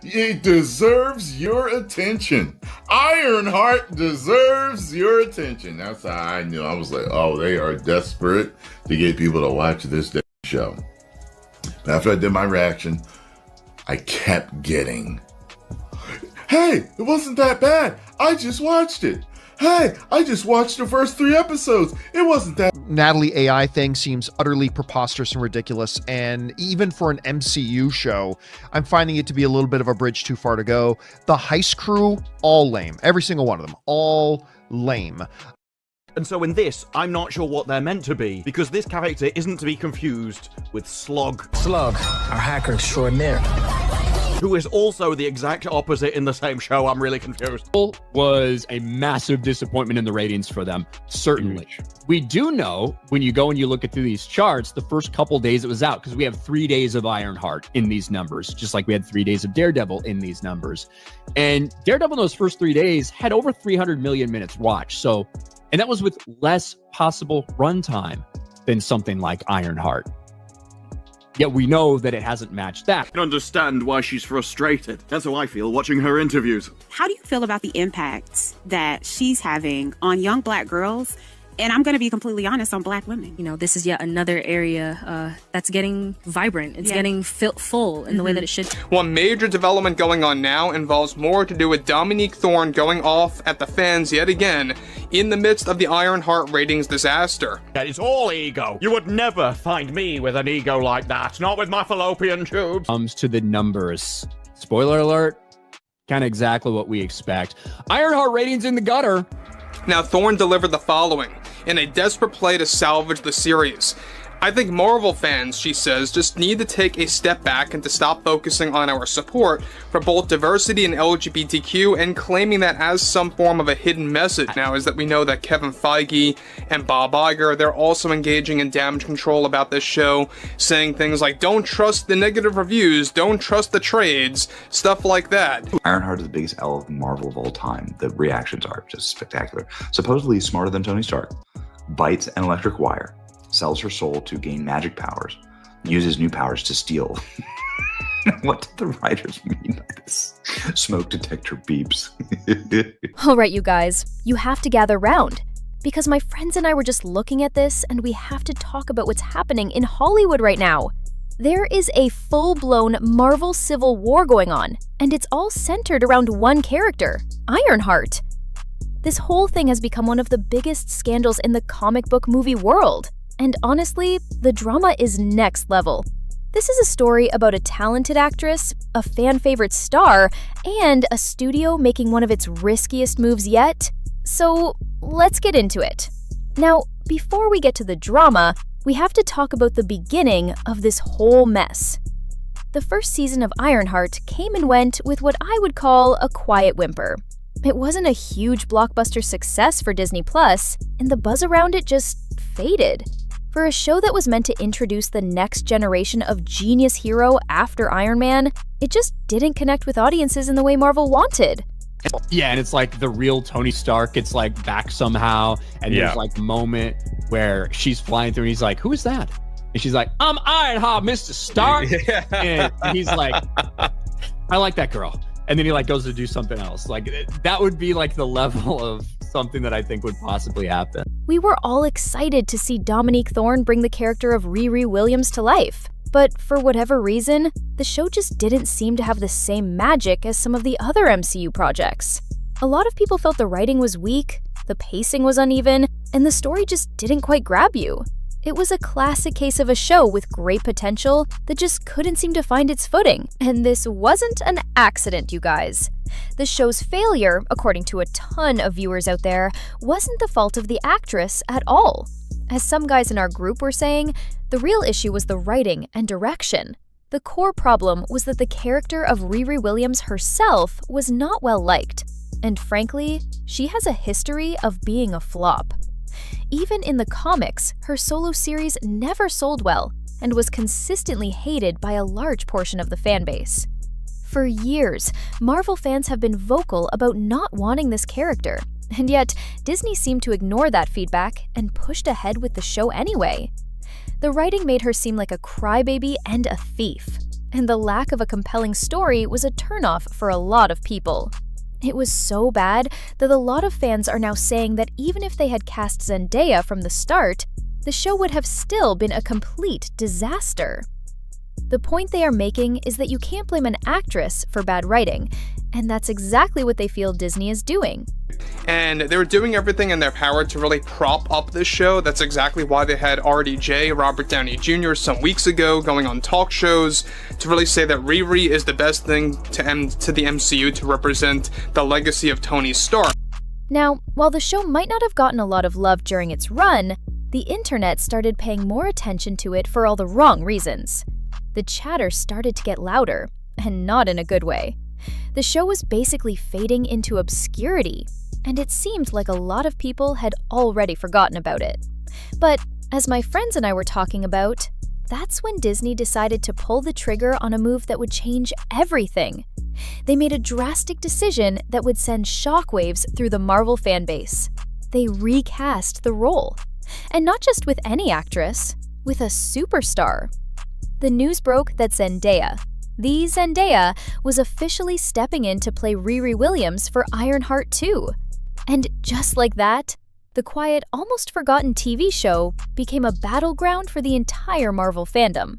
It deserves your attention. Ironheart deserves your attention. That's how I knew. I was like, oh, they are desperate to get people to watch this show. After I did my reaction, I kept getting, hey, it wasn't that bad. I just watched it. Hey, I just watched the first 3 episodes. It wasn't that. Natalie AI thing seems utterly preposterous and ridiculous, and even for an MCU show, I'm finding it to be a little bit of a bridge too far to go. The heist crew, all lame. Every single one of them, all lame. And so in this, I'm not sure what they're meant to be, because this character isn't to be confused with Slog. Slug, our hacker extraordinaire. Who is also the exact opposite in the same show. I'm really confused. Was a massive disappointment in the ratings for them, certainly. We do know, when you go and you look at through these charts, the first couple days it was out, because we have 3 days of Ironheart in these numbers, just like we had 3 days of Daredevil in these numbers. And Daredevil in those first 3 days had over 300 million minutes watched. So, and that was with less possible runtime than something like Ironheart. Yet we know that it hasn't matched that. I can understand why she's frustrated. That's how I feel watching her interviews. How do you feel about the impact that she's having on young Black girls? And I'm going to be completely honest, on Black women. You know, this is yet another area that's getting vibrant. It's getting full in the way that it should. One major development going on now involves more to do with Dominique Thorne going off at the fans yet again in the midst of the Ironheart ratings disaster. That is all ego. You would never find me with an ego like that. Not with my fallopian tubes. Comes to the numbers. Spoiler alert. Kind of exactly what we expect. Ironheart ratings in the gutter. Now, Thorne delivered the following in a desperate play to salvage the series. I think Marvel fans, she says, just need to take a step back and to stop focusing on our support for both diversity and LGBTQ and claiming that as some form of a hidden message. Now is that we know that Kevin Feige and Bob Iger, they're also engaging in damage control about this show, saying things like, don't trust the negative reviews, don't trust the trades, stuff like that. Ironheart is the biggest L of Marvel of all time. The reactions are just spectacular. Supposedly smarter than Tony Stark, bites an electric wire, sells her soul to gain magic powers, uses new powers to steal. What did the writers mean by this? Smoke detector beeps. All right, you guys, you have to gather round, because my friends and I were just looking at this and we have to talk about what's happening in Hollywood right now. There is a full-blown Marvel Civil War going on, and it's all centered around one character, Ironheart. This whole thing has become one of the biggest scandals in the comic book movie world. And honestly, the drama is next level. This is a story about a talented actress, a fan-favorite star, and a studio making one of its riskiest moves yet. So let's get into it. Now, before we get to the drama, we have to talk about the beginning of this whole mess. The first season of Ironheart came and went with what I would call a quiet whimper. It wasn't a huge blockbuster success for Disney+, and the buzz around it just faded. For a show that was meant to introduce the next generation of genius hero after Iron Man, it just didn't connect with audiences in the way Marvel wanted. Yeah, and it's like the real Tony Stark gets like back somehow, and there's like a moment where she's flying through and he's like, who is that? And she's like, I'm Ironheart, Mr. Stark. And he's like, I like that girl. And then he like goes to do something else. Like that would be like the level of something that I think would possibly happen. We were all excited to see Dominique Thorne bring the character of Riri Williams to life. But for whatever reason, the show just didn't seem to have the same magic as some of the other MCU projects. A lot of people felt the writing was weak, the pacing was uneven, and the story just didn't quite grab you. It was a classic case of a show with great potential that just couldn't seem to find its footing. And this wasn't an accident, you guys. The show's failure, according to a ton of viewers out there, wasn't the fault of the actress at all. As some guys in our group were saying, the real issue was the writing and direction. The core problem was that the character of Riri Williams herself was not well liked. And frankly, she has a history of being a flop. Even in the comics, her solo series never sold well and was consistently hated by a large portion of the fanbase. For years, Marvel fans have been vocal about not wanting this character, and yet Disney seemed to ignore that feedback and pushed ahead with the show anyway. The writing made her seem like a crybaby and a thief. and the lack of a compelling story was a turnoff for a lot of people. It was so bad that a lot of fans are now saying that even if they had cast Zendaya from the start, the show would have still been a complete disaster. The point they are making is that you can't blame an actress for bad writing, and that's exactly what they feel Disney is doing. And they were doing everything in their power to really prop up this show. That's exactly why they had RDJ, Robert Downey Jr., some weeks ago going on talk shows to really say that Riri is the best thing to the MCU to represent the legacy of Tony Stark. Now, while the show might not have gotten a lot of love during its run, the internet started paying more attention to it for all the wrong reasons. The chatter started to get louder, and not in a good way. The show was basically fading into obscurity, and it seemed like a lot of people had already forgotten about it. But as my friends and I were talking about, that's when Disney decided to pull the trigger on a move that would change everything. They made a drastic decision that would send shockwaves through the Marvel fanbase. They recast the role. And not just with any actress, with a superstar. The news broke that Zendaya, the Zendaya, was officially stepping in to play Riri Williams for Ironheart 2. And just like that, the quiet, almost forgotten TV show became a battleground for the entire Marvel fandom.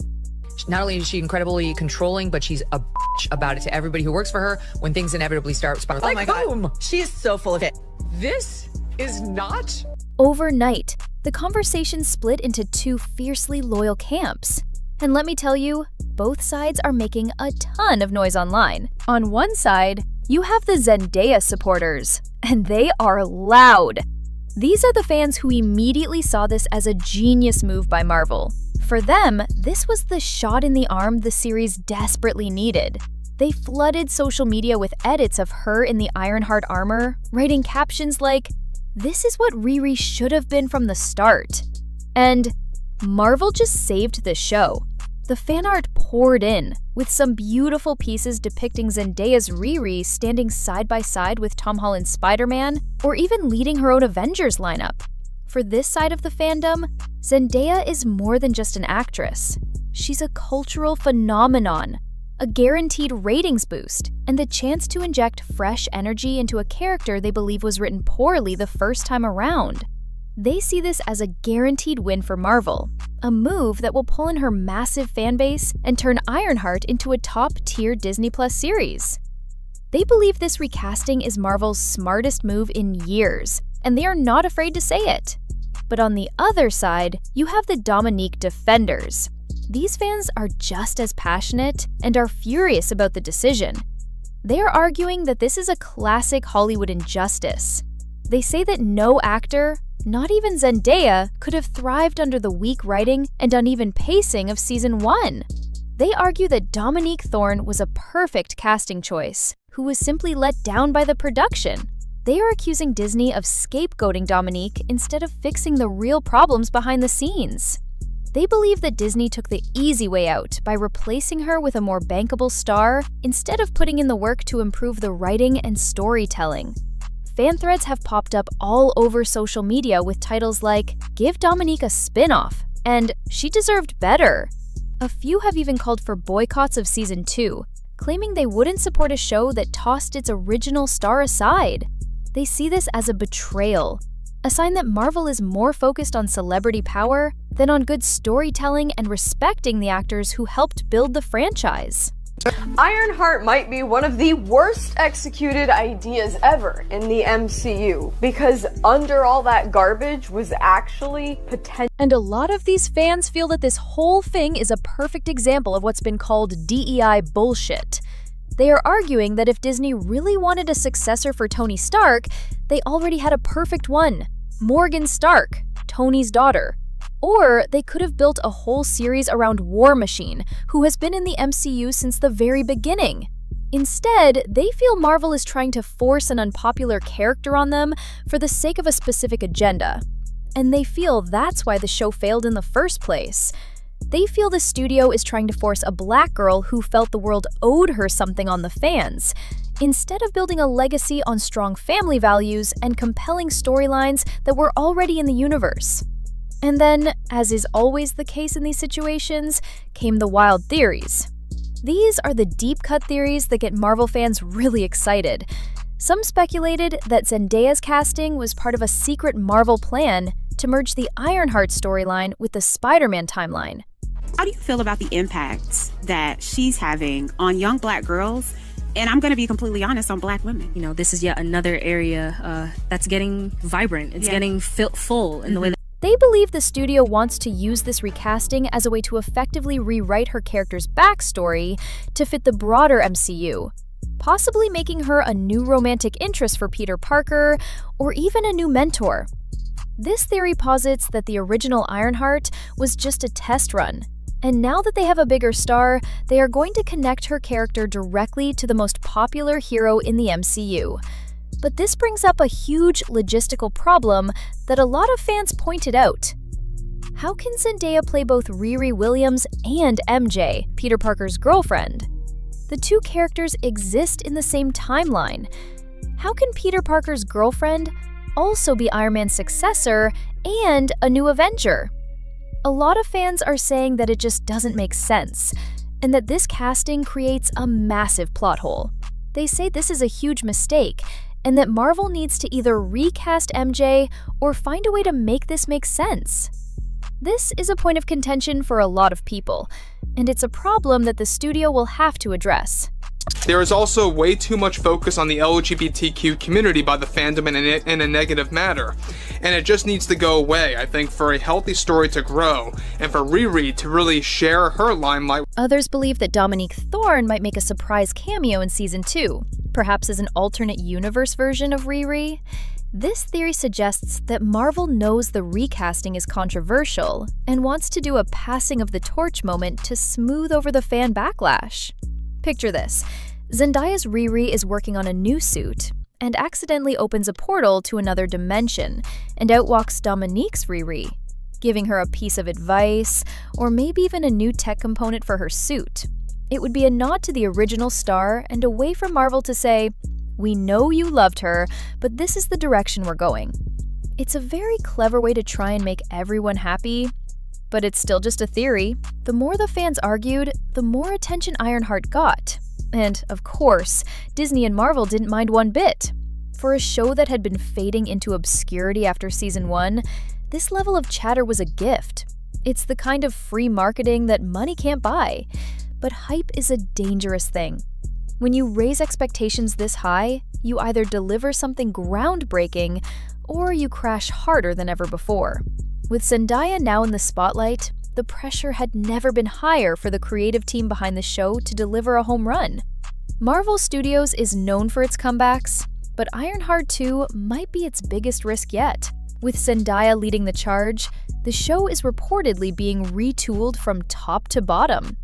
Not only is she incredibly controlling, but she's a bitch about it to everybody who works for her when things inevitably start spiraling. Oh my God, she is so full of it. This is not... Overnight, the conversation split into two fiercely loyal camps. And let me tell you, both sides are making a ton of noise online. On one side, you have the Zendaya supporters, and they are loud. These are the fans who immediately saw this as a genius move by Marvel. For them, this was the shot in the arm the series desperately needed. They flooded social media with edits of her in the Ironheart armor, writing captions like, "This is what Riri should have been from the start." And Marvel just saved the show. The fan art poured in, with some beautiful pieces depicting Zendaya's Riri standing side by side with Tom Holland's Spider-Man, or even leading her own Avengers lineup. For this side of the fandom, Zendaya is more than just an actress. She's a cultural phenomenon, a guaranteed ratings boost, and the chance to inject fresh energy into a character they believe was written poorly the first time around. They see this as a guaranteed win for Marvel, a move that will pull in her massive fanbase and turn Ironheart into a top-tier Disney Plus series. They believe this recasting is Marvel's smartest move in years, and they are not afraid to say it. But on the other side, you have the Dominique defenders. These fans are just as passionate and are furious about the decision. They are arguing that this is a classic Hollywood injustice. They say that no actor, not even Zendaya, could have thrived under the weak writing and uneven pacing of Season 1. They argue that Dominique Thorne was a perfect casting choice, who was simply let down by the production. They are accusing Disney of scapegoating Dominique instead of fixing the real problems behind the scenes. They believe that Disney took the easy way out by replacing her with a more bankable star instead of putting in the work to improve the writing and storytelling. Fan threads have popped up all over social media with titles like, "Give Dominique a spin-off," and "She deserved better." A few have even called for boycotts of Season 2, claiming they wouldn't support a show that tossed its original star aside. They see this as a betrayal, a sign that Marvel is more focused on celebrity power than on good storytelling and respecting the actors who helped build the franchise. Ironheart might be one of the worst executed ideas ever in the MCU, because under all that garbage was actually potential. And a lot of these fans feel that this whole thing is a perfect example of what's been called DEI bullshit. They are arguing that if Disney really wanted a successor for Tony Stark, they already had a perfect one, Morgan Stark, Tony's daughter. Or they could have built a whole series around War Machine, who has been in the MCU since the very beginning. Instead, they feel Marvel is trying to force an unpopular character on them for the sake of a specific agenda. And they feel that's why the show failed in the first place. They feel the studio is trying to force a black girl who felt the world owed her something on the fans, instead of building a legacy on strong family values and compelling storylines that were already in the universe. And then, as is always the case in these situations, came the wild theories. These are the deep-cut theories that get Marvel fans really excited. Some speculated that Zendaya's casting was part of a secret Marvel plan to merge the Ironheart storyline with the Spider-Man timeline. How do you feel about the impact that she's having on young Black girls? And I'm going to be completely honest, on Black women. You know, this is yet another area that's getting vibrant. It's getting full in the way that They believe the studio wants to use this recasting as a way to effectively rewrite her character's backstory to fit the broader MCU, possibly making her a new romantic interest for Peter Parker, or even a new mentor. This theory posits that the original Ironheart was just a test run, and now that they have a bigger star, they are going to connect her character directly to the most popular hero in the MCU. But this brings up a huge logistical problem that a lot of fans pointed out. How can Zendaya play both Riri Williams and MJ, Peter Parker's girlfriend? The two characters exist in the same timeline. How can Peter Parker's girlfriend also be Iron Man's successor and a new Avenger? A lot of fans are saying that it just doesn't make sense, and that this casting creates a massive plot hole. They say this is a huge mistake, and that Marvel needs to either recast MJ or find a way to make this make sense. This is a point of contention for a lot of people, and it's a problem that the studio will have to address. There is also way too much focus on the LGBTQ community by the fandom in a negative manner, and it just needs to go away, I think, for a healthy story to grow, and for Riri to really share her limelight. Others believe that Dominique Thorne might make a surprise cameo in Season 2, perhaps as an alternate universe version of Riri. This theory suggests that Marvel knows the recasting is controversial and wants to do a passing of the torch moment to smooth over the fan backlash. Picture this. Zendaya's Riri is working on a new suit and accidentally opens a portal to another dimension, and out walks Dominique's Riri, giving her a piece of advice or maybe even a new tech component for her suit. It would be a nod to the original star and a way for Marvel to say, "We know you loved her, but this is the direction we're going." It's a very clever way to try and make everyone happy, but it's still just a theory. The more the fans argued, the more attention Ironheart got. And, of course, Disney and Marvel didn't mind one bit. For a show that had been fading into obscurity after Season 1, this level of chatter was a gift. It's the kind of free marketing that money can't buy. But hype is a dangerous thing. When you raise expectations this high, you either deliver something groundbreaking or you crash harder than ever before. With Zendaya now in the spotlight, the pressure had never been higher for the creative team behind the show to deliver a home run. Marvel Studios is known for its comebacks, but Ironheart 2 might be its biggest risk yet. With Zendaya leading the charge, the show is reportedly being retooled from top to bottom.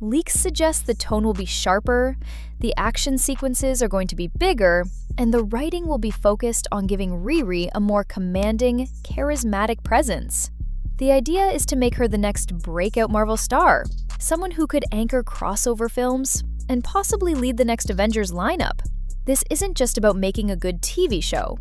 Leaks suggest the tone will be sharper, the action sequences are going to be bigger, and the writing will be focused on giving Riri a more commanding, charismatic presence. The idea is to make her the next breakout Marvel star, someone who could anchor crossover films and possibly lead the next Avengers lineup. This isn't just about making a good TV show.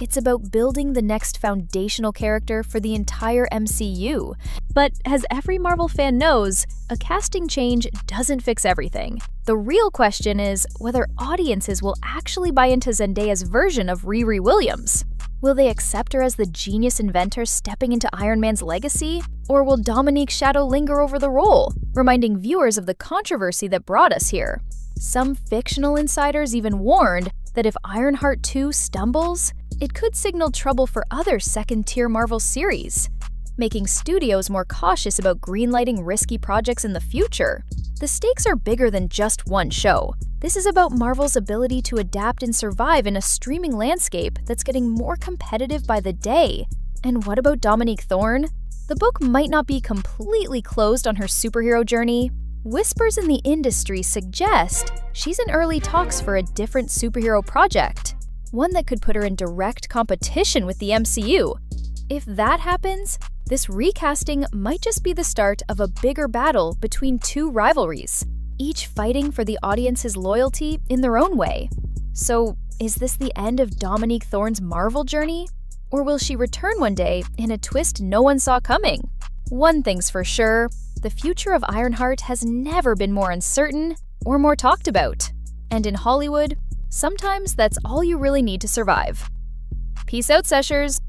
It's about building the next foundational character for the entire MCU. But as every Marvel fan knows, a casting change doesn't fix everything. The real question is whether audiences will actually buy into Zendaya's version of Riri Williams. Will they accept her as the genius inventor stepping into Iron Man's legacy? Or will Dominique's shadow linger over the role, reminding viewers of the controversy that brought us here? Some fictional insiders even warned that if Ironheart 2 stumbles, it could signal trouble for other second-tier Marvel series, making studios more cautious about greenlighting risky projects in the future. The stakes are bigger than just one show. This is about Marvel's ability to adapt and survive in a streaming landscape that's getting more competitive by the day. And what about Dominique Thorne? The book might not be completely closed on her superhero journey. Whispers in the industry suggest she's in early talks for a different superhero project, one that could put her in direct competition with the MCU. If that happens, this recasting might just be the start of a bigger battle between two rivalries, each fighting for the audience's loyalty in their own way. So, is this the end of Dominique Thorne's Marvel journey? Or will she return one day in a twist no one saw coming? One thing's for sure, the future of Ironheart has never been more uncertain or more talked about. And in Hollywood, sometimes that's all you really need to survive. Peace out, Seshers!